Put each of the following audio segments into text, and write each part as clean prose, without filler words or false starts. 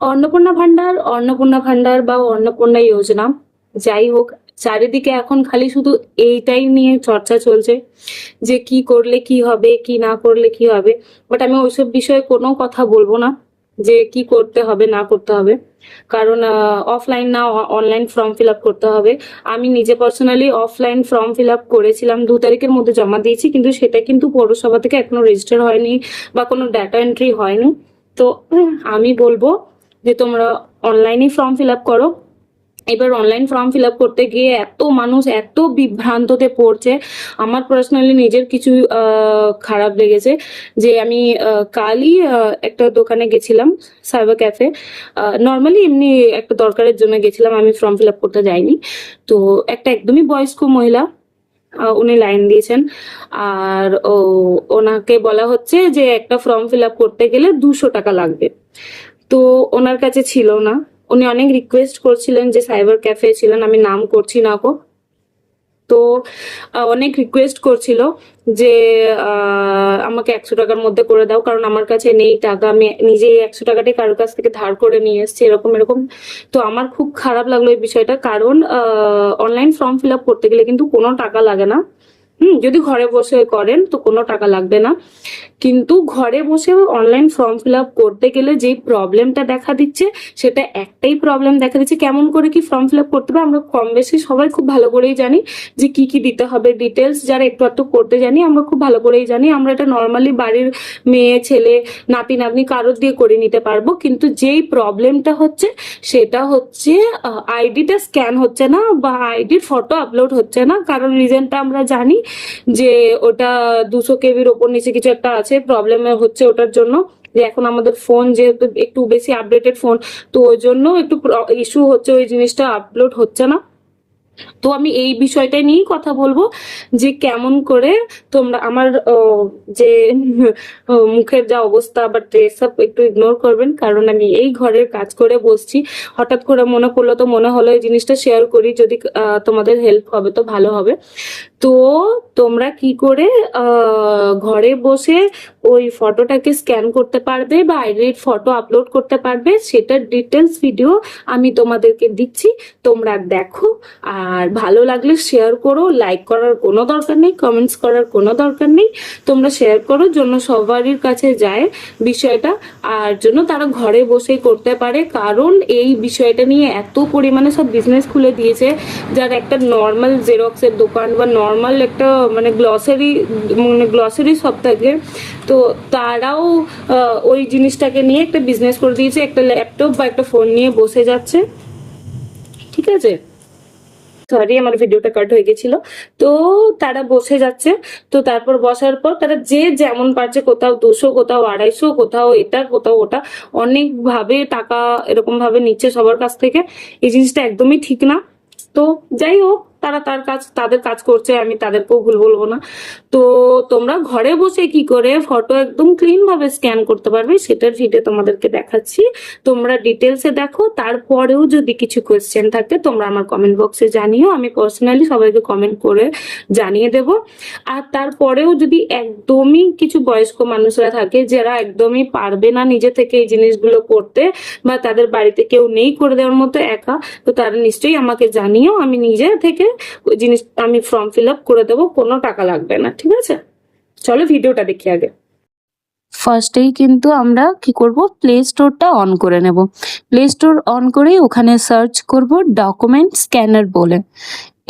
অন্নপূর্ণা ভান্ডার বা অন্নপূর্ণা যোজনা যাই হোক, চারিদিকে এখন খালি শুধু এইটাই নিয়ে চর্চা চলছে যে কি করলে কি হবে, কি না করলে কি হবে। বাট আমি ওইসব বিষয়ে কোনো কথা বলবো না যে কি করতে হবে না করতে হবে, কারণ অফলাইন না অনলাইন ফর্ম ফিল আপ করতে হবে। আমি নিজে personally offline form fill up করেছিলাম, 2 তারিখের মধ্যে জমা দিয়েছি, কিন্তু সেটা কিন্তু পৌরসভা থেকে এখনো রেজিস্টার হয়নি বা কোনো ডাটা এন্ট্রি হয়নি। তো আমি বলবো যে তোমরা অনলাইনে ফর্ম ফিল আপ করো। এবার অনলাইন ফর্ম ফিল আপ করতে গিয়ে এত মানুষ এত বিভ্রান্ততে পড়ছে, আমার পার্সোনালি নিজের কিছু খারাপ লেগেছে। যে আমি কালই একটা দোকানে গেছিলাম, সাইবার ক্যাফে, নর্মালি এমনি একটা দরকারের জন্য গেছিলাম, আমি ফর্ম ফিল আপ করতে যাইনি। তো একটা একদমই বয়স্ক মহিলা, উনি লাইন দিয়েছেন, আর ওনাকে বলা হচ্ছে যে একটা ফর্ম ফিল আপ করতে গেলে 200 টাকা লাগবে। তো ওনার কাছে ছিল না, উনি অনেক রিকোয়েস্ট করছিলেন, যে সাইবার ক্যাফে ছিলেন, আমি নাম করছি না গো। তো অনেক রিকোয়েস্ট করছিল যে আমাকে 100 টাকার মধ্যে করে দাও, কারণ আমার কাছে নেই টাকা, আমি নিজেই 100 টাকাটাই কারোর কাছ থেকে ধার করে নিয়ে এসেছি, এরকম এরকম। তো আমার খুব খারাপ লাগলো এই বিষয়টা, কারণ অনলাইন ফর্ম ফিল আপ করতে গেলে কিন্তু কোনো টাকা লাগে না। যদি ঘরে বসে করেন তো কোনো টাকা লাগবে না, কিন্তু ঘরে বসে অনলাইন ফর্ম ফিল আপ করতে গেলে যে প্রবলেমটা দেখা দিচ্ছে, সেটা একটাই প্রবলেম দেখা দিচ্ছে, কেমন করে কি ফর্ম ফিল আপ করতে হবে আমরা কম বেশি সবাই খুব ভালো করেই জানি, যে কি কি দিতে হবে ডিটেলস, যারা একটু একটু করতে জানি আমরা খুব ভালো করেই জানি, আমরা এটা নর্মালি বাড়ির মেয়ে ছেলে নাতি নাতনি কারোর দিয়ে করে নিতে পারবো। কিন্তু যেই প্রবলেমটা হচ্ছে সেটা হচ্ছে আইডিটা স্ক্যান হচ্ছে না বা আইডির ফটো আপলোড হচ্ছে না, কারণ রিজনটা আমরা জানি যে ওটা 200 কেবির ওপর নিচে কিছু একটা আছে, প্রবলেম হচ্ছে ওটার জন্য, যে এখন আমাদের ফোন যেহেতু একটু বেশি আপডেটেড ফোন, তো ওই জন্য একটু ইস্যু হচ্ছে, ওই জিনিসটা আপলোড হচ্ছে না। তো আমি এই বিষয়টা নিয়েই কথা বলবো, যে কেমন করে তোমরা আমার যে মুখের যা অবস্থা বা ড্রেস আপ একটু ইগনোর করবেন, কারণ আমি এই ঘরের কাজ করে বসছি, হঠাৎ করে মনে পড়লো, তো মনে হলো এই জিনিসটা শেয়ার করি, যদি তোমাদের হেল্প হবে তো ভালো হবে। তো তোমরা কি করে ঘরে বসে ওই ফটোটাকে স্ক্যান করতে পারবে বা আইডির ফটো আপলোড করতে পারবে, সেটার ডিটেলস ভিডিও আমি তোমাদেরকে দিচ্ছি, তোমরা দেখো। আর ভালো লাগলে শেয়ার করো, লাইক করার কোনো দরকার নেই, কমেন্টস করার কোনো দরকার নেই, তোমরা শেয়ার করো, জন্য সবারই কাছে যায় বিষয়টা, আর জন্য তারা ঘরে বসেই করতে পারে। কারণ এই বিষয়টা নিয়ে এত পরিমাণে সব বিজনেস খুলে দিয়েছে, যার একটা নর্মাল জেরক্সের দোকান বা নর্মাল একটা মানে গ্লসারি শপ থাকে, তো তারাও ওই জিনিসটাকে নিয়ে একটা বিজনেস করে দিয়েছে, একটা ল্যাপটপ বা একটা ফোন নিয়ে বসে যাচ্ছে। ঠিক আছে, সরি আমার ভিডিওটা কাট হয়ে গেছিল। তো তারা বসে যাচ্ছে, তো তারপর বসার পর তারা যে যেমন পারছে, কোথাও 200, কোথাও 250, কোথাও এটা কোথাও ওটা, অনেক ভাবে টাকা এরকম ভাবে নিচ্ছে সবার কাছ থেকে। এই জিনিসটা একদমই ঠিক না। তো যাই হোক, তারা তাদের কাজ করছে, আমি তাদেরকেও ভুল বলবো না। তো তোমরা ঘরে বসে কি করে ফটো একদম ক্লিন ভাবে স্ক্যান করতে পারবে, সেটার ভিডিও তোমাদেরকে দেখাচ্ছি, তোমরা ডিটেলসে দেখো। তারপরেও যদি কিছু কোয়েশ্চেন থাকে তোমরা আমার কমেন্ট বক্সে জানিও, আমি পার্সোনালি সবাইকে কমেন্ট করে জানিয়ে দেব। আর তারপরেও যদি একদমই কিছু বয়স্ক মানুষরা থাকে যারা একদমই পারবে না নিজে থেকে এই জিনিসগুলো করতে, বা তাদের বাড়িতে কেউ নেই করে দেওয়ার মতো একা, তো তারা নিশ্চয়ই আমাকে জানিও, আমি নিজে থেকে ওই জিনিস আমি ফর্ম ফিল আপ করে দেবো, কোনো টাকা লাগবে না। ঠিক আছে, চলো ভিডিওটা দেখি আগে। ফার্স্টেই কিন্তু আমরা কি করব, প্লে স্টোরটা অন করে নেব। প্লে স্টোর অন করে ওখানে সার্চ করব ডকুমেন্ট স্ক্যানার বলে।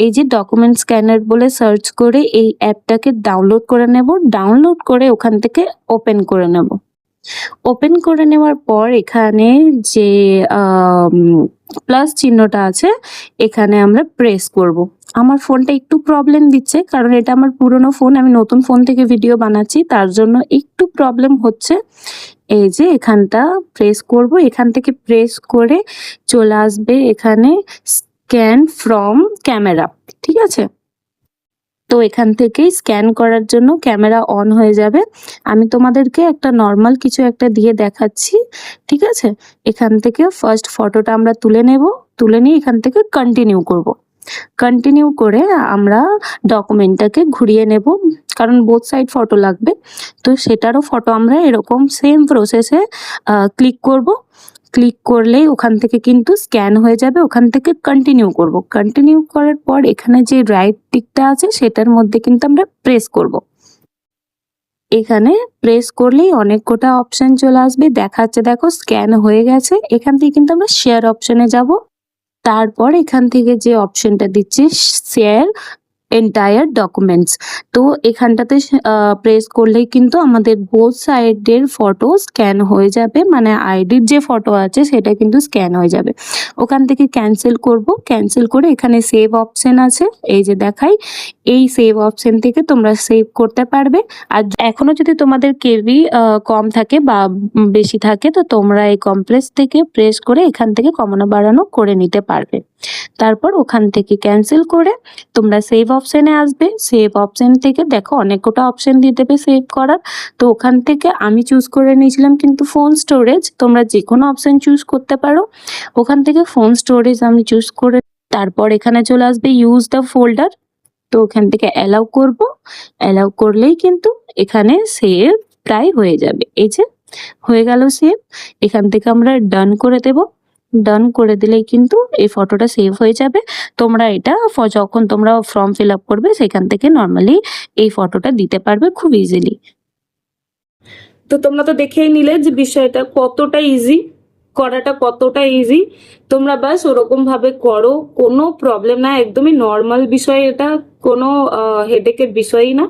এই যে ডকুমেন্ট স্ক্যানার বলে সার্চ করে এই অ্যাপটাকে ডাউনলোড করে নেব। ডাউনলোড করে ওখান থেকে ওপেন করে নেব। ওপেন করে নেওয়ার পর এখানে যে প্লাস চিহ্নটা আছে, এখানে আমরা প্রেস করব। আমার ফোনটা একটু প্রবলেম দিচ্ছে, কারণ এটা আমার পুরনো ফোন, আমি নতুন ফোন থেকে ভিডিও বানাচ্ছি, তার জন্য একটু প্রবলেম হচ্ছে। এই যে এখানটা প্রেস করব, এখান থেকে প্রেস করে চলে আসবে এখানে স্ক্যান ফ্রম ক্যামেরা। ঠিক আছে, তো এখান থেকেই স্ক্যান করার জন্য ক্যামেরা অন হয়ে যাবে। আমি তোমাদেরকে একটা নর্মাল কিছু একটা দিয়ে দেখাচ্ছি। ঠিক আছে, এখান থেকে ফার্স্ট ফটোটা আমরা তুলে নেব, তুলে নিয়ে এখান থেকে কন্টিনিউ করব। কন্টিনিউ করে আমরা ডকুমেন্টটাকে ঘুরিয়ে নেব, কারণ বোথ সাইড ফটো লাগবে। তো সেটারও ফটো আমরা এরকম সেম প্রসেসে ক্লিক করব। ক্লিক করলেই ওখান থেকে কিন্তু স্ক্যান হয়ে যাবে। ওখান থেকে কন্টিনিউ করব। কন্টিনিউ করার পর এখানে যে রাইট টিকটা আছে সেটার মধ্যে কিন্তু আমরা প্রেস করব। এখানে প্রেস করলেই অনেক গোটা অপশন চলে আসবে, দেখাচ্ছে দেখো স্ক্যান হয়ে গেছে। এখান থেকে কিন্তু আমরা শেয়ার অপশনে যাব। তারপর এখান থেকে যে অপশনটা দিচ্ছে শেয়ার এন্টায়ার ডকুমেন্টস, তো এখানটাতে প্রেস করলেই কিন্তু আমাদের বোথ সাইডের ফটো স্ক্যান হয়ে যাবে, মানে আইডির যে ফটো আছে সেটা কিন্তু স্ক্যান হয়ে যাবে। ওখান থেকে ক্যান্সেল করব। ক্যান্সেল করে এখানে সেভ অপশন আছে, এই যে দেখাই, এই সেভ অপশন থেকে তোমরা সেভ করতে পারবে। আর এখনো যদি তোমাদের কেবি কম থাকে বা বেশি থাকে, তো তোমরা এই কমপ্রেস থেকে প্রেস করে এখান থেকে কমানো বাড়ানো করে নিতে পারবে। তারপর ওখান থেকে ক্যান্সেল করে তোমরা সেভ অপশনে আসবে। সেভ অপশন থেকে দেখো অনেক গোটা অপশন দিয়ে দেবে সেভ করার, তো ওখান থেকে আমি চুজ করে নিয়েছিলাম কিন্তু ফোন স্টোরেজ, তোমরা যে কোনো অপশন চুজ করতে পারো। ওখান থেকে ফোন স্টোরেজ আমি চুজ করে তারপর এখানে চলে আসবে ইউজ দ্য ফোল্ডার, তো ওখান থেকে অ্যালাউ করব। অ্যালাউ করলেই কিন্তু এখানে সেভ প্রায় হয়ে যাবে। এই যে হয়ে গেল সেভ। এখান থেকে আমরা ডান করে দেব। ডান করে দিলেই কিন্তু এই ফটোটা সেভ হয়ে যাবে। তোমরা এটা যখন তোমরা ফর্ম ফিল আপ করবে সেখান থেকে নর্মালি এই ফটোটা দিতে পারবে খুব ইজিলি। তো তোমরা তো দেখেই নিলে যে বিষয়টা কতটা ইজি, করাটা কতটা ইজি। তোমরা বাস ওরকম ভাবে করো, কোনো প্রবলেম না, একদমই নর্মাল বিষয় এটা, কোনো হেডেকের বিষয়ই না।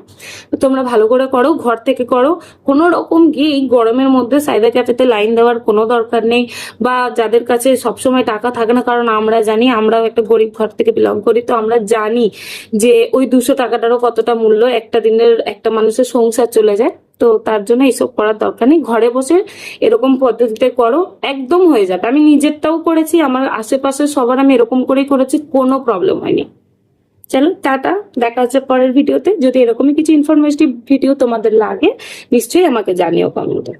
তো তোমরা ভালো করে করো, ঘর থেকে করো, কোনো রকম গিয়ে এই গরমের মধ্যে সাইবার ক্যাফেতে লাইন দেওয়ার কোনো দরকার নেই। বা যাদের কাছে সবসময় টাকা থাকে না, কারণ আমরা জানি, আমরাও একটা গরিব ঘর থেকে বিলং করি, তো আমরা জানি যে ওই 200 টাকাটারও কতটা মূল্য, একটা দিনের একটা মানুষের সংসার চলে যায়। তো তার জন্য এইসব করার দরকার নেই, ঘরে বসে এরকম পদ্ধতিতে করো, একদম হয়ে যাবে। আমি নিজেরটাও করেছি, আমার আশেপাশে সবার আমি এরকম করেই করেছি, কোনো প্রবলেম হয়নি। চলো টাটা, দেখা হচ্ছে পরের ভিডিওতে। যদি এরকমই কিছু ইনফরমেটিভ ভিডিও তোমাদের লাগে নিশ্চয়ই আমাকে জানিও কমেন্টে।